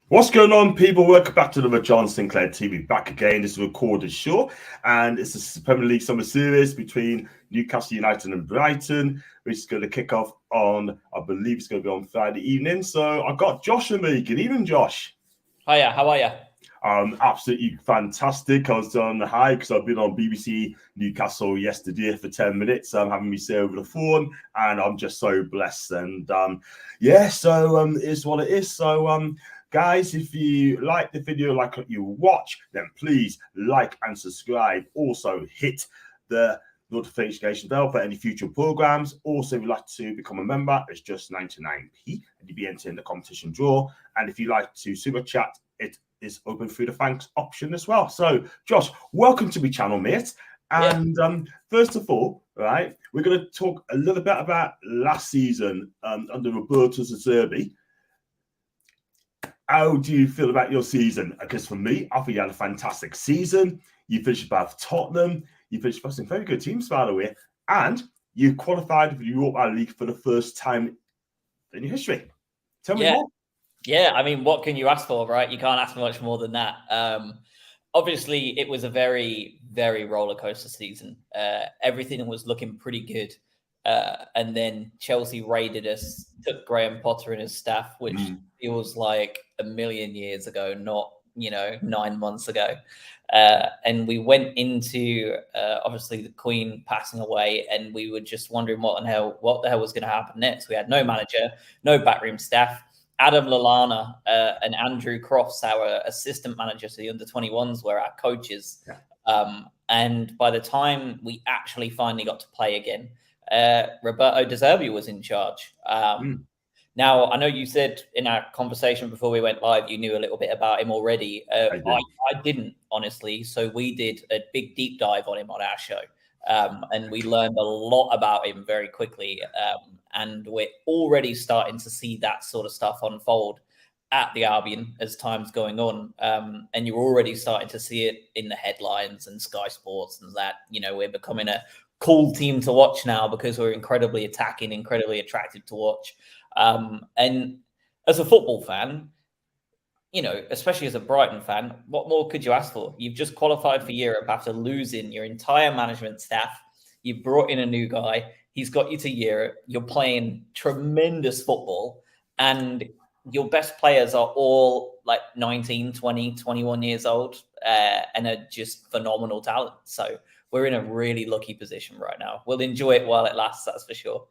What's going on, people? Welcome back to the John Sinclair TV. Back again. This is a recorded show, and it's a Premier League summer series between Newcastle United and Brighton, which is going to kick off on, I believe it's going to be on Friday evening. So I've got Josh and me. Good evening, Josh. Hiya, how are you? Absolutely fantastic. I was on the high because I've been on BBC Newcastle yesterday for 10 minutes, having me say over the phone, and I'm just so blessed. And it is what it is. So guys, if you like the video, like what you watch, then please like and subscribe. Also hit the notification bell for any future programs. Also, if you'd like to become a member, it's just 99p and you'll be entering the competition draw. And if you'd like to super chat, it is open through the thanks option as well. So Josh, welcome to my channel, mate. And first of all, right, we're going to talk a little bit about last season under Roberto De Zerbi. How do you feel about your season? Because for me, I think you had a fantastic season. You finished above Tottenham. You finished above some very good teams, by the way. And you qualified for the Europa League for the first time in your history. Tell me more. Yeah, I mean, what can you ask for, right? You can't ask for much more than that. Obviously, it was a very, very roller coaster season. Everything was looking pretty good. And then Chelsea raided us, took Graham Potter and his staff, which feels like a million years ago, not 9 months ago. And we went into obviously the Queen passing away, and we were just wondering what the hell was going to happen next. We had no manager, no backroom staff. Adam Lallana and Andrew Crofts, our assistant manager to the under-21s, were our coaches. And by the time we actually finally got to play again, Roberto De Zerbi was in charge. Now, I know you said in our conversation before we went live, you knew a little bit about him already. I didn't, honestly. So we did a big deep dive on him on our show. And we learned a lot about him very quickly. And we're already starting to see that sort of stuff unfold at the Albion as time's going on. And you're already starting to see it in the headlines and Sky Sports and that, we're becoming a cool team to watch now because we're incredibly attacking, incredibly attractive to watch. And as a football fan, especially as a Brighton fan, what more could you ask for? You've just qualified for Europe after losing your entire management staff. You brought in a new guy. He's got you to Europe. You're playing tremendous football, and your best players are all like 19, 20, 21 years old and are just phenomenal talent. So we're in a really lucky position right now. We'll enjoy it while it lasts, that's for sure.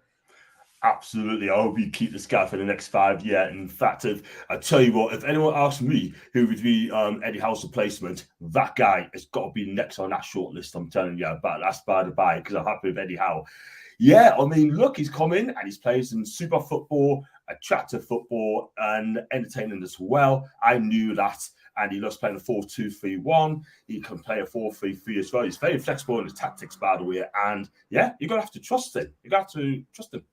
Absolutely. I hope you keep this guy for the next 5 years. In fact, I tell you what, if anyone asks me who would be Eddie Howe's replacement, that guy has got to be next on that short list. I'm telling you, but that's by the by, because I'm happy with Eddie Howe. Yeah, I mean, look, he's come in and he's playing some super football, attractive football, and entertaining as well. I knew that. And he loves playing a 4-2-3-1. He can play a 4-3-3 as well. He's very flexible in his tactics, by the way. And yeah, you're going to have to trust him. You got to trust him.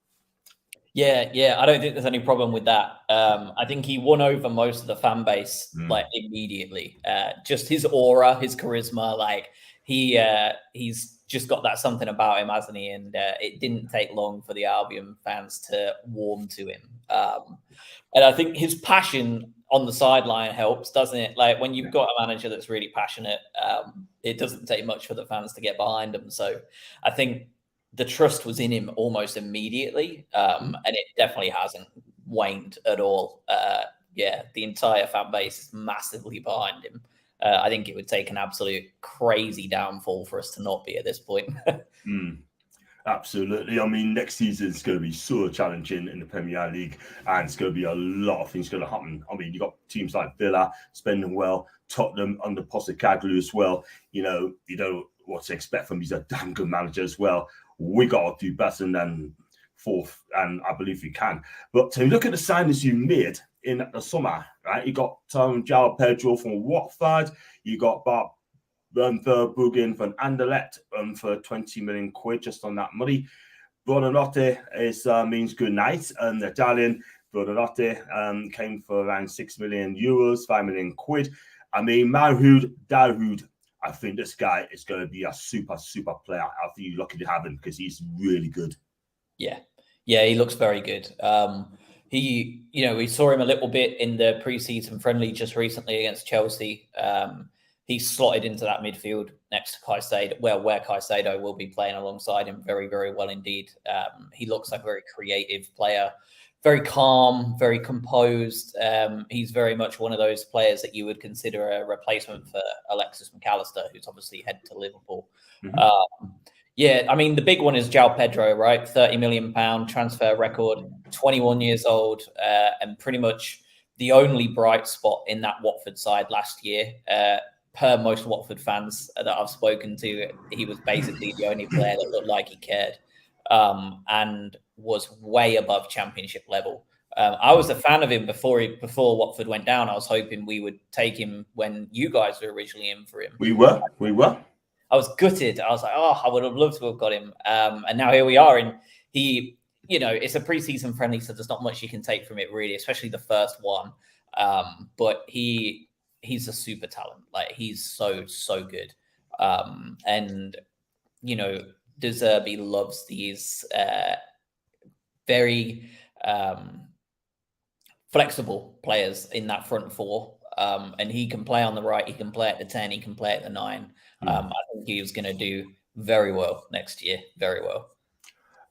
Yeah. I don't think there's any problem with that. I think he won over most of the fan base like immediately. Just his aura, his charisma, like he's just got that something about him, hasn't he? And it didn't take long for the Albion fans to warm to him. And I think his passion on the sideline helps, doesn't it? Like when you've got a manager that's really passionate, it doesn't take much for the fans to get behind him. So I think the trust was in him almost immediately, and it definitely hasn't waned at all. The entire fan base is massively behind him. I think it would take an absolute crazy downfall for us to not be at this point. Absolutely. I mean, next season is going to be so challenging in the Premier League, and it's going to be a lot of things going to happen. I mean, you've got teams like Villa spending well, Tottenham under Postecoglou as well. You know what to expect from him. He's a damn good manager as well. We got to do better than fourth, and I believe we can. But to look at the signings you made in the summer, right? You got João Pedro from Watford. You got Bob Verbruggen from Anderlecht for 20 million quid just on that money. Buonanotte means good night, and the Italian Buonanotte came for around 6 million euros, 5 million quid. I mean, Mahoud Dahoud, I think this guy is going to be a super player. I think you're lucky to have him because he's really good. Yeah, he looks very good. We saw him a little bit in the preseason friendly just recently against Chelsea. He slotted into that midfield next to Caicedo, where Caicedo will be playing alongside him very, very well indeed. He looks like a very creative player, very calm, very composed. He's very much one of those players that you would consider a replacement for Alexis McAllister, who's obviously headed to Liverpool. Mm-hmm. The big one is João Pedro, right? £30 million transfer record, 21 years old, and pretty much the only bright spot in that Watford side last year. Per most Watford fans that I've spoken to, he was basically the only player that looked like he cared, and was way above championship level. I was a fan of him before Watford went down. I was hoping we would take him when you guys were originally in for him. We were. I was gutted. I was like, I would have loved to have got him. And now here we are. And he, it's a preseason friendly, so there's not much you can take from it really, especially the first one. But he's a super talent. Like, he's so good. And De Zerbi loves these very flexible players in that front four. And he can play on the right, he can play at the 10, he can play at the 9. I think he was going to do very well next year. Very well.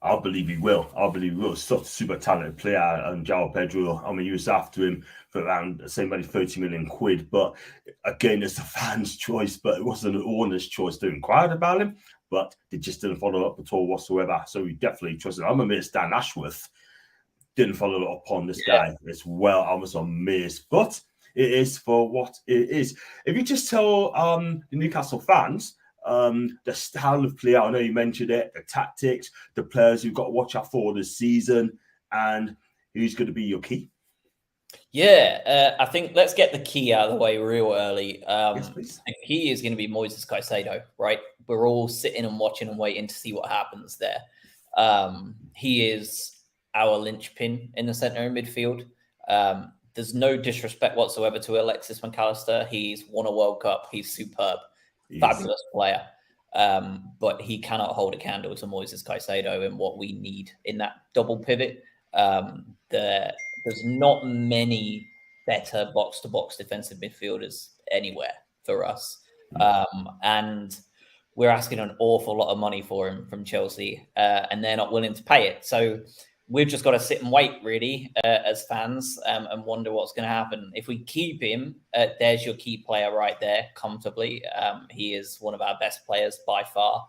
I believe he will. Such a super talented player. And João Pedro, you was after him for around the same money, 30 million quid. But again, it's a fan's choice, but it wasn't an owner's choice to inquire about him. But they just didn't follow up at all whatsoever. So we definitely trusted him. I'm amazed Dan Ashworth didn't follow up on this guy as well. I was amazed. But it is for what it is. If you just tell the Newcastle fans the style of play, I know you mentioned it, the tactics, the players you've got to watch out for this season, and who's going to be your key? I think let's get the key out of the way real early. Yes, please. The key is going to be Moises Caicedo, right? We're all sitting and watching and waiting to see what happens there. He is our linchpin in the centre of midfield. There's no disrespect whatsoever to Alexis McAllister. He's won a World Cup. He's superb. Fabulous player. But he cannot hold a candle to Moises Caicedo and what we need in that double pivot. There's not many better box-to-box defensive midfielders anywhere for us. And we're asking an awful lot of money for him from Chelsea, and they're not willing to pay it. So we've just got to sit and wait, really, as fans, and wonder what's going to happen. If we keep him, there's your key player right there, comfortably. He is one of our best players by far.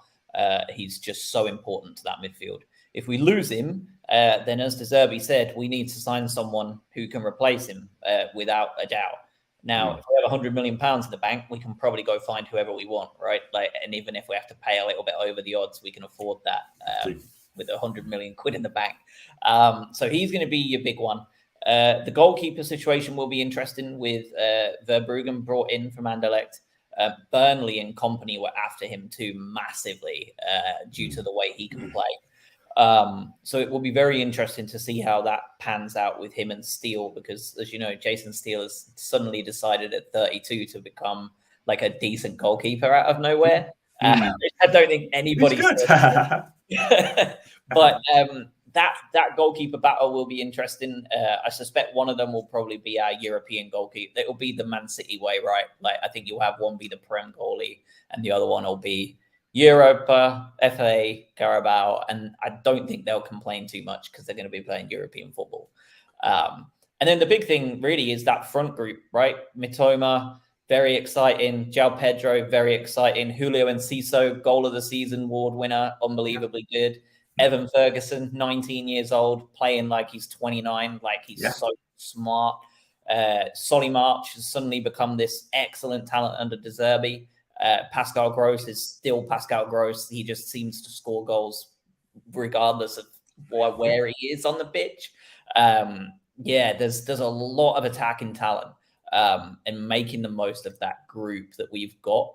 He's just so important to that midfield. If we lose him, then as De Zerbi said, we need to sign someone who can replace him without a doubt. Now, if we have £100 million in the bank, we can probably go find whoever we want, right? And even if we have to pay a little bit over the odds, we can afford that. With 100 million quid in the bank. So he's going to be your big one. The goalkeeper situation will be interesting with Verbruggen brought in from Anderlecht. Burnley and company were after him too massively due to the way he can play. So it will be very interesting to see how that pans out with him and Steele, because as you know, Jason Steele has suddenly decided at 32 to become like a decent goalkeeper out of nowhere. I don't think anybody. But that goalkeeper battle will be interesting. I suspect one of them will probably be our European goalkeeper. It will be the Man City way, right? Like, I think you'll have one be the Prem goalie and the other one will be Europa, FA, Carabao. And I don't think they'll complain too much because they're going to be playing European football. And then the big thing really is that front group, right? Mitoma, very exciting. João Pedro, very exciting. Julio Enciso, goal of the season award winner, unbelievably good. Evan Ferguson, 19 years old, playing like he's 29, like he's so smart. Solly March has suddenly become this excellent talent under De Zerbi. Pascal Gross is still Pascal Gross. He just seems to score goals regardless of where he is on the pitch. There's a lot of attacking talent. And making the most of that group that we've got,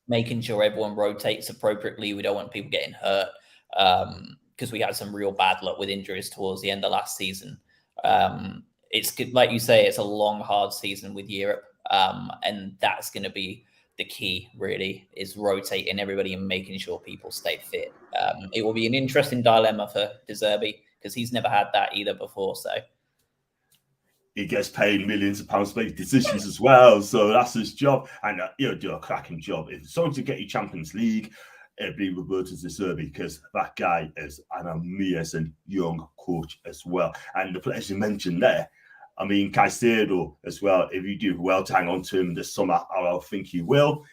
making sure everyone rotates appropriately. We don't want people getting hurt because we had some real bad luck with injuries towards the end of last season. It's good, like you say, it's a long, hard season with Europe, and that's going to be the key, really, is rotating everybody and making sure people stay fit. It will be an interesting dilemma for De Zerbi because he's never had that either before. So he gets paid millions of pounds to make decisions as well. So that's his job. And he'll do a cracking job. If it's something to get you Champions League, it'll be Roberto De Zerbi, because that guy is an amazing young coach as well. And the players you mentioned there, I mean, Caicedo as well, if you do well to hang on to him this summer, I think you will.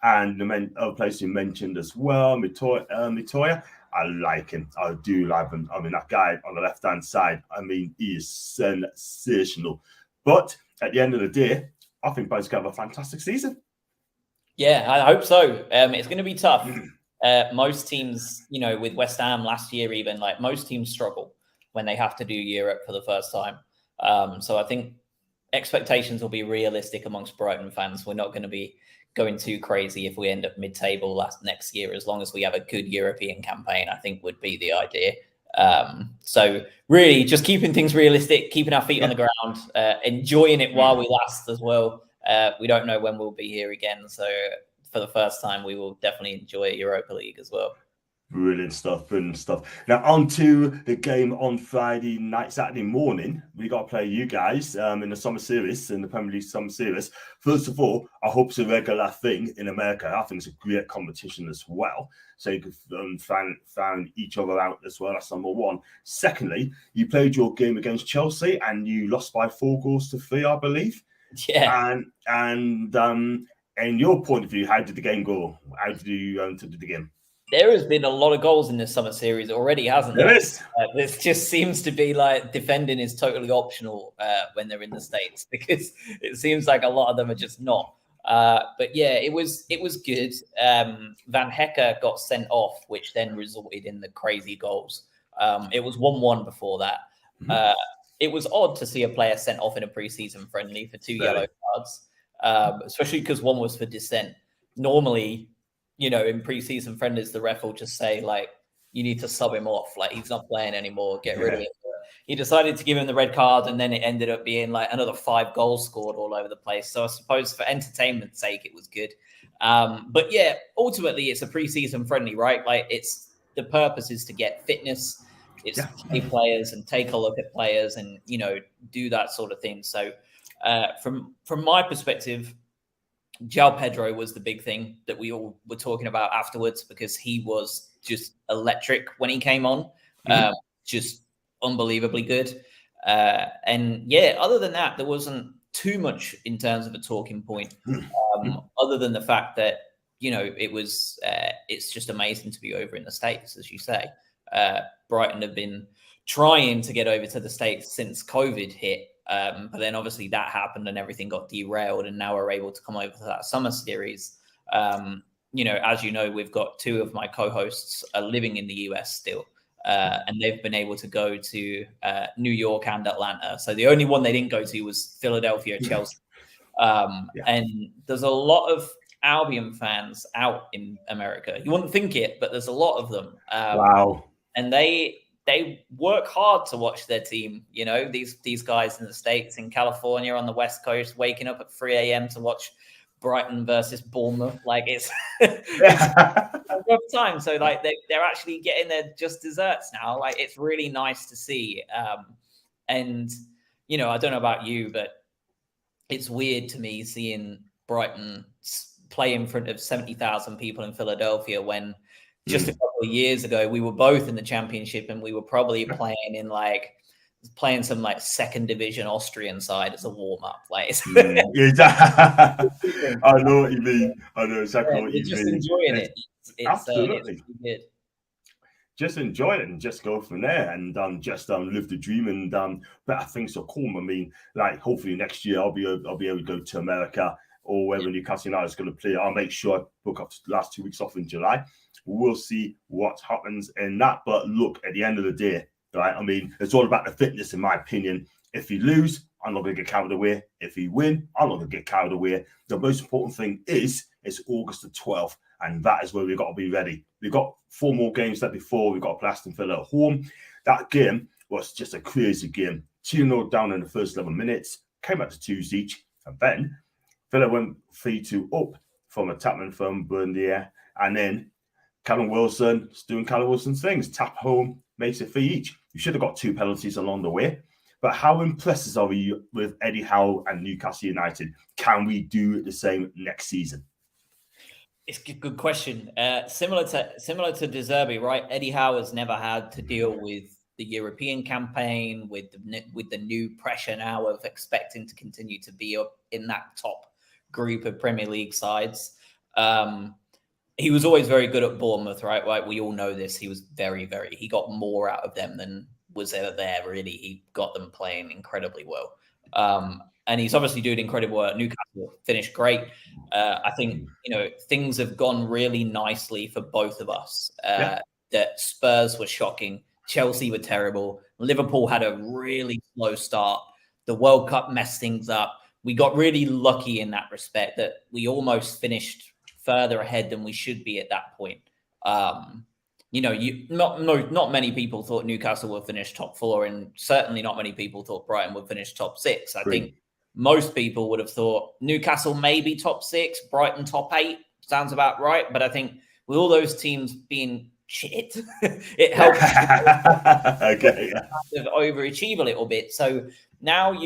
And the other players you mentioned as well, Mitoya, I like him. I do like him. I mean, that guy on the left-hand side, I mean, he is sensational. But at the end of the day, I think both going to have a fantastic season. Yeah, I hope so. It's going to be tough. Most teams, you know, with West Ham last year, even, like, most teams struggle when they have to do Europe for the first time. So I think expectations will be realistic amongst Brighton fans. We're not going to be going too crazy if we end up mid-table next year. As long as we have a good European campaign, I think would be the idea. So really just keeping things realistic, keeping our feet on the ground, enjoying it while we last as well. We don't know when we'll be here again. So for the first time, we will definitely enjoy Europa League as well. Brilliant stuff, brilliant stuff. Now, on to the game on Friday night, Saturday morning. We got to play you guys in the summer series, in the Premier League summer series. First of all, I hope it's a regular thing in America. I think it's a great competition as well. So you could find each other out as well. That's number one. Secondly, you played your game against Chelsea and you lost by 4-3, I believe. Yeah. And in your point of view, how did the game go? How did you do the game? There has been a lot of goals in this summer series already, hasn't there? There is. This just seems to be like defending is totally optional when they're in the States, because it seems like a lot of them are just not. But yeah, it was good. Van Hecker got sent off, which then resulted in the crazy goals. It was 1-1 before that. It was odd to see a player sent off in a preseason friendly for 2 yellow cards, especially because one was for dissent. Normally, you know, in preseason friendlies, the ref will just say, like, you need to sub him off. Like, he's not playing anymore. Get rid of him. He decided to give him the red card, and then it ended up being like another 5 goals scored all over the place. So I suppose for entertainment's sake, it was good. But yeah, ultimately, it's a preseason friendly, right? Like, the purpose is to get fitness. It's to play players and take a look at players and, you know, do that sort of thing. So from my perspective, João Pedro was the big thing that we all were talking about afterwards, because he was just electric when he came on, just unbelievably good. And yeah, other than that, there wasn't too much in terms of a talking point, other than the fact that, you know, it's just amazing to be over in the States, as you say. Brighton have been trying to get over to the States since COVID hit. But then obviously that happened and everything got derailed, and now we're able to come over to that summer series. You know, as you know, we've got 2 of my co-hosts are living in the US still, and they've been able to go to New York and Atlanta. So the only one they didn't go to was Philadelphia, Chelsea. And there's a lot of Albion fans out in America. You wouldn't think it, but there's a lot of them. Wow. And they work hard to watch their team. You know, these guys in the States, in California, on the West Coast, waking up at 3 a.m. to watch Brighton versus Bournemouth. Like, it's a rough time. So like they're actually getting their just desserts now. Like, it's really nice to see. And, you know, I don't know about you, but it's weird to me seeing Brighton play in front of 70,000 people in Philadelphia when just a couple of years ago, we were both in the Championship and we were probably playing some like second division Austrian side as a warm up. Like, I know what you mean. I know exactly what you mean. Just enjoying it. Absolutely. It's good. Just enjoy it and just go from there and just live the dream and better things to come. I mean, like, hopefully next year I'll be able to go to America, or wherever Newcastle United is going to play. I'll make sure I book up the last 2 weeks off in July. We'll see what happens in that. But look, at the end of the day, right? I mean, it's all about the fitness, in my opinion. If you lose, I'm not going to get carried away. If you win, I'm not going to get carried away. The most important thing is it's August the 12th, and that is where we've got to be ready. We've got 4 more games left before we've got to play Aston Villa at home. That game was just a crazy game. 2-0 down in the first 11 minutes, came out to 2s each, and then Villa went 3-2 up from a tapman from Buendia, and then Callum Wilson is doing Callum Wilson's things. Tap home, makes it 3 each. You should have got 2 penalties along the way. But how impressed are we with Eddie Howe and Newcastle United? Can we do the same next season? It's a good question. Similar to De Zerbi, right? Eddie Howe has never had to deal with the European campaign, with the new pressure now of expecting to continue to be up in that top group of Premier League sides. He was always very good at Bournemouth, right? Like, we all know this. He was he got more out of them than was ever there, really. He got them playing incredibly well. And he's obviously doing incredible work. Newcastle finished great. I think, things have gone really nicely for both of us. That Spurs were shocking. Chelsea were terrible. Liverpool had a really slow start. The World Cup messed things up. We got really lucky in that respect that we almost finished further ahead than we should be at that point. Not many people thought Newcastle would finish top 4, and certainly not many people thought Brighton would finish top 6. I think most people would have thought Newcastle maybe top 6, Brighton top 8. Sounds about right. But I think with all those teams being shit, it helps overachieve a little bit. So now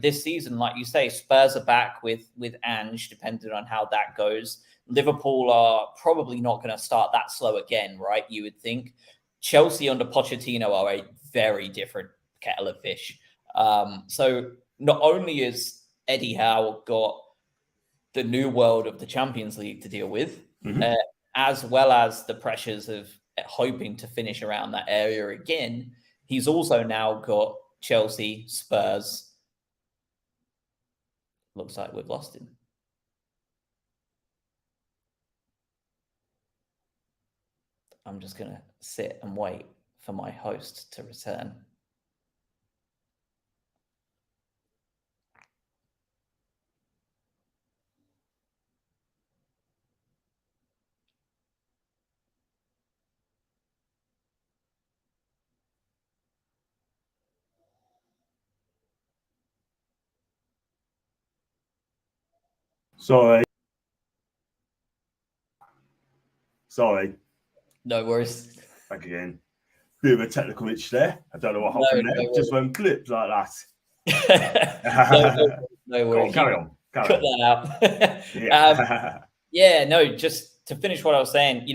this season, like you say, Spurs are back with Ange, depending on how that goes. Liverpool are probably not going to start that slow again, right? You would think. Chelsea under Pochettino are a very different kettle of fish. So not only has Eddie Howe got the new world of the Champions League to deal with, as well as the pressures of hoping to finish around that area again, he's also now got Chelsea, Spurs. Looks like we've lost him. I'm just going to sit and wait for my host to return. Sorry. No worries. Back again. Bit of a technical itch there. I don't know what happened there. Just went clips like that. no worries. Carry on. Cut that out. Just to finish what I was saying,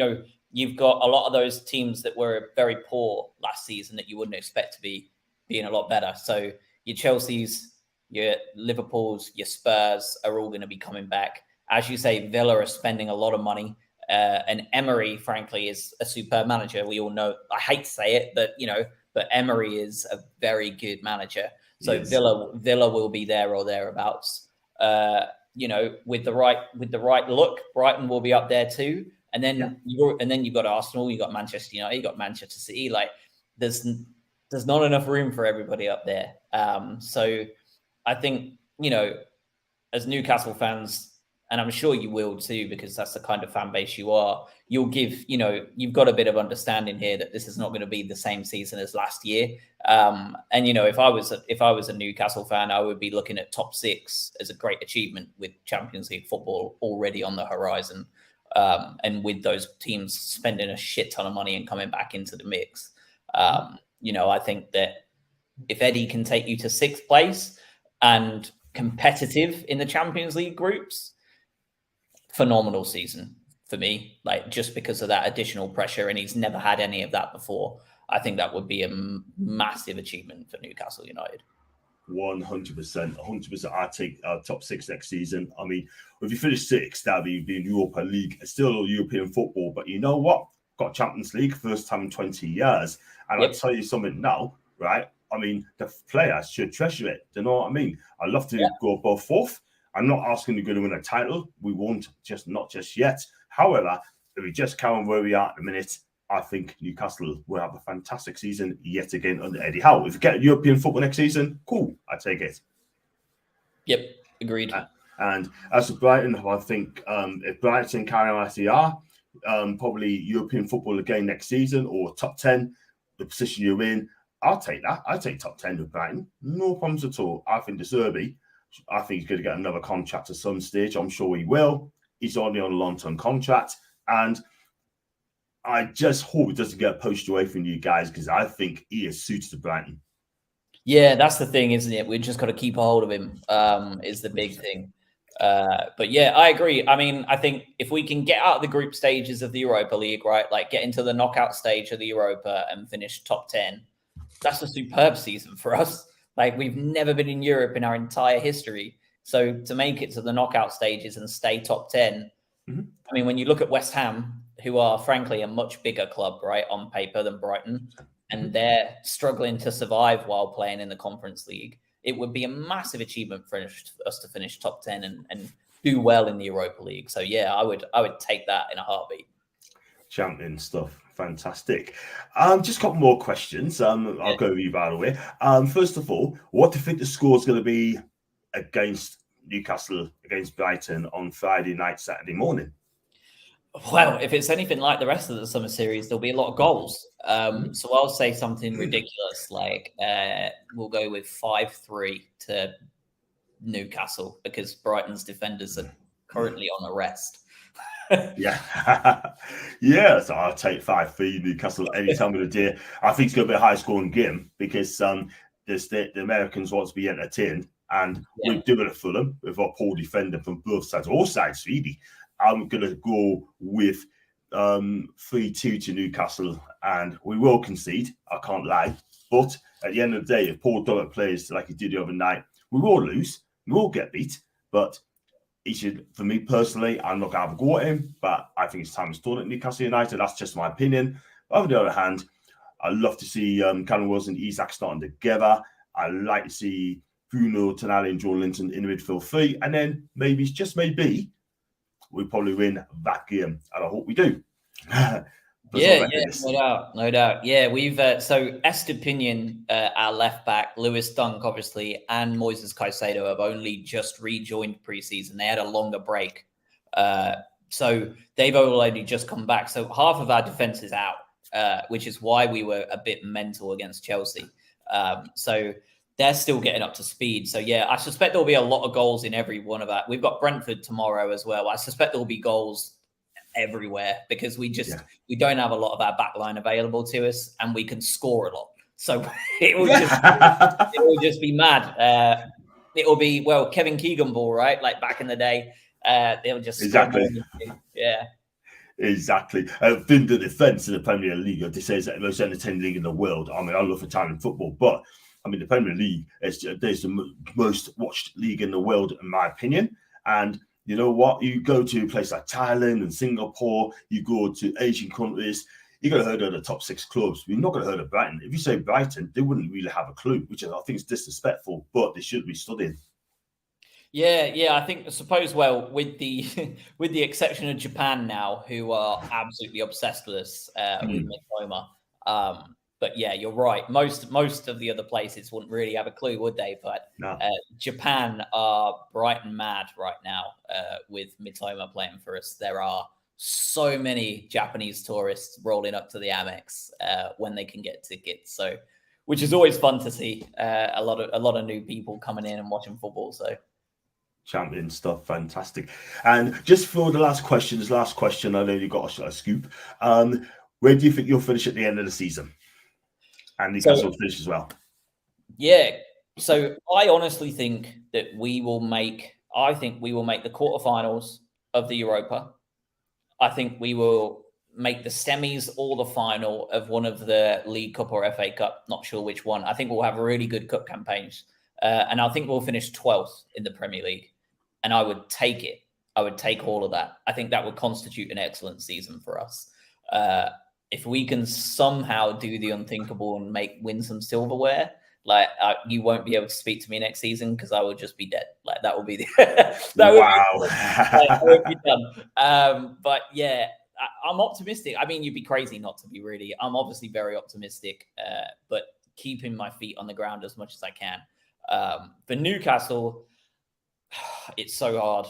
you've got a lot of those teams that were very poor last season that you wouldn't expect to be being a lot better. So your Chelseas, your Liverpools, your Spurs are all going to be coming back. As you say, Villa are spending a lot of money. And Emery, frankly, is a superb manager. We all know, I hate to say it, but Emery is a very good manager. So yes. Villa will be there or thereabouts. With the right look, Brighton will be up there too. And then you've got Arsenal, you've got Manchester United, you've got Manchester City. Like there's not enough room for everybody up there. So I think, as Newcastle fans, and I'm sure you will too, because that's the kind of fan base you are, you'll give, you've got a bit of understanding here that this is not going to be the same season as last year. And, if I was a Newcastle fan, I would be looking at top 6 as a great achievement with Champions League football already on the horizon. And with those teams spending a shit ton of money and coming back into the mix. I think that if Eddie can take you to 6th place and competitive in the Champions League groups, phenomenal season for me, like just because of that additional pressure, and he's never had any of that before. I think that would be a massive achievement for Newcastle United. 100%. I take top 6 next season. I mean, if you finish 6th, that'll be in Europa League. It's still European football, but you know what? Got Champions League first time in 20 years. And I'll tell you something now, right? I mean, the players should treasure it. Do you know what I mean? I'd love to go above 4th. I'm not asking to go to win a title. We won't, not just yet. However, if we just count where we are at the minute, I think Newcastle will have a fantastic season yet again under Eddie Howe. If we get European football next season, cool. I take it. Yep, agreed. And as for Brighton, I think if Brighton carry on as they are, probably European football again next season or top 10, the position you're in, I'll take that. I'll take top 10 with Brighton. No problems at all. I think De Zerbi, I think he's going to get another contract at some stage. I'm sure he will. He's only on a long-term contract. And I just hope he doesn't get poached away from you guys, because I think he is suited to Brighton. Yeah, that's the thing, isn't it? We've just got to keep a hold of him, is the big thing. But yeah, I agree. I mean, I think if we can get out of the group stages of the Europa League, right, like get into the knockout stage of the Europa and finish top 10, that's a superb season for us. Like, we've never been in Europe in our entire history. So to make it to the knockout stages and stay top 10, I mean, when you look at West Ham, who are frankly a much bigger club, right, on paper than Brighton, and they're struggling to survive while playing in the Conference League, it would be a massive achievement for us to finish top 10 and do well in the Europa League. So yeah, I would take that in a heartbeat. Champion stuff. Fantastic. Just a couple more questions. I'll go with you, by the way. First of all, what do you think the score is going to be against Newcastle, against Brighton on Friday night, Saturday morning? Well, if it's anything like the rest of the summer series, there'll be a lot of goals. So I'll say something ridiculous, like we'll go with 5-3 to Newcastle, because Brighton's defenders are currently on arrest. Yeah. Yeah, so I'll take 5-3 Newcastle any time of the day. I think it's going to be a high-scoring game because the Americans want to be entertained, and we're doing it for them with our poor defending from both sides, all sides really. I'm going to go with 3-2 to Newcastle, and we will concede, I can't lie. But at the end of the day, if Paul Dummett plays like he did the other night, we will lose, we will get beat, but he should, for me personally, I'm not going to have a go at him, but I think it's time to start at Newcastle United. That's just my opinion. But on the other hand, I'd love to see Callum Wilson and Isak starting together. I'd like to see Bruno, Tonali and Joe Linton in the midfield three, and then maybe, just maybe, we probably win that game, and I hope we do. No doubt. Yeah, we've so Estepinian, our left back, Lewis Dunk, obviously, and Moises Caicedo have only just rejoined preseason. They had a longer break, so they've only just come back. So half of our defense is out, which is why we were a bit mental against Chelsea. So they're still getting up to speed. So yeah, I suspect there'll be a lot of goals in every one of that. We've got Brentford tomorrow as well. I suspect there'll be goals everywhere because we don't have a lot of our back line available to us, and we can score a lot. So it will just be mad. It will be, well, Kevin Keegan ball, right? Like back in the day. They'll just Exactly. I think the defence in the Premier League, they say, is the most entertaining league in the world. I mean, I love Italian football, but I mean, the Premier League is the most watched league in the world, in my opinion. And you know what? You go to a place like Thailand and Singapore, you go to Asian countries, you're going to heard of the top 6 clubs. You're not going to heard of Brighton. If you say Brighton, they wouldn't really have a clue, which I think is disrespectful, but they should be studying. Yeah. I suppose, well, with the exception of Japan now, who are absolutely obsessed with us with Mitoma. But yeah, you're right. Most of the other places wouldn't really have a clue, would they? But no. Japan are Brighton mad right now with Mitoma playing for us. There are so many Japanese tourists rolling up to the Amex when they can get tickets. So, which is always fun to see. A lot of new people coming in and watching football. So. Champion stuff, fantastic. And just for the last question, I know you got a scoop. Where do you think you'll finish at the end of the season? And Newcastle will finish as well. Yeah. So I honestly think that we will make the quarterfinals of the Europa. I think we will make the semis or the final of one of the League Cup or FA Cup. Not sure which one. I think we'll have really good cup campaigns. And I think we'll finish 12th in the Premier League. And I would take it. I would take all of that. I think that would constitute an excellent season for us. If we can somehow do the unthinkable and win some silverware, like you won't be able to speak to me next season because I will just be dead. Like that will be that would be done. But yeah, I'm optimistic. I mean, you'd be crazy not to be really. I'm obviously very optimistic, but keeping my feet on the ground as much as I can. For Newcastle, it's so hard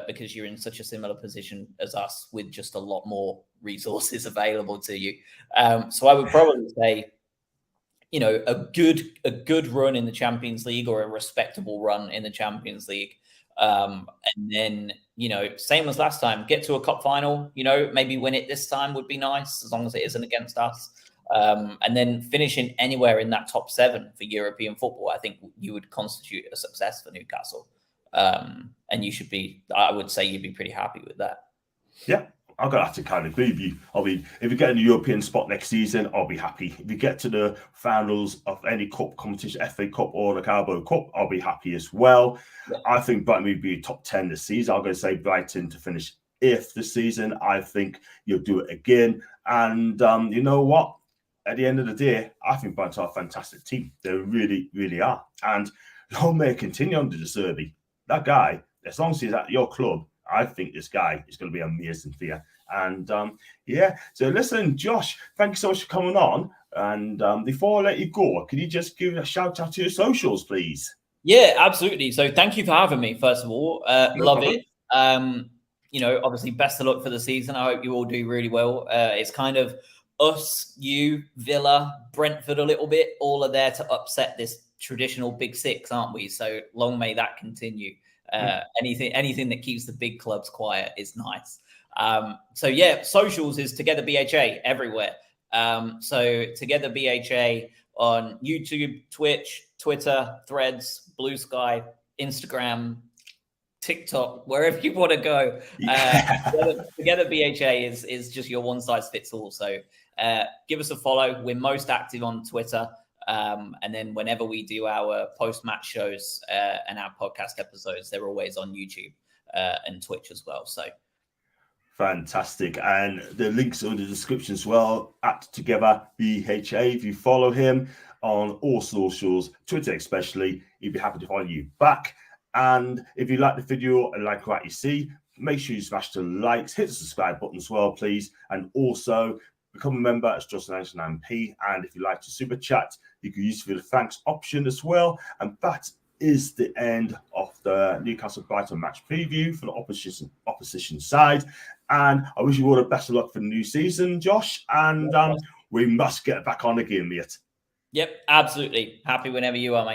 because you're in such a similar position as us with just a lot more resources available to you. So I would probably say, a good run in the Champions League or a respectable run in the Champions League. And then, same as last time, get to a cup final, maybe win it this time would be nice as long as it isn't against us. And then finishing anywhere in that top 7 for European football, I think you would constitute a success for Newcastle. And I would say you'd be pretty happy with that. Yeah, I'm going to have to kind of agree with you. I mean, if you get in the European spot next season, I'll be happy. If you get to the finals of any cup competition, FA Cup or the Carabao Cup, I'll be happy as well. Yeah. I think Brighton will be top 10 this season. I'm going to say Brighton to finish 8th this season. I think you'll do it again. And you know what? At the end of the day, I think Brighton are a fantastic team. They really, really are. And long may continue under the Serbi. That guy, as long as he's at your club, I think this guy is going to be amazing for you. And yeah, so listen, Josh, thank you so much for coming on. And before I let you go, can you just give a shout out to your socials, please? Yeah, absolutely. So thank you for having me, first of all. Love it. You know, obviously, best of luck for the season. I hope you all do really well. It's kind of us, you, Villa, Brentford a little bit, all are there to upset this traditional big 6, aren't we? So long may that continue. Anything that keeps the big clubs quiet is nice. So yeah, socials is Together BHA everywhere. So Together BHA on YouTube, Twitch, Twitter, Threads, Blue Sky, Instagram, TikTok, wherever you want to go. Together BHA is just your one size fits all. So give us a follow. We're most active on Twitter. And then whenever we do our post-match shows and our podcast episodes, they're always on YouTube and Twitch as well. So fantastic. And the links are in the description as well at Together BHA. If you follow him on all socials, Twitter especially, he'd be happy to follow you back. And if you like the video and like what you see, make sure you smash the likes, hit the subscribe button as well, please. And also become a member at just 99p. And if you like to super chat, you can use the thanks option as well. And that is the end of the Newcastle Brighton match preview for the opposition side. And I wish you all the best of luck for the new season, Josh. And we must get back on again, mate. Yep, absolutely. Happy whenever you are, mate.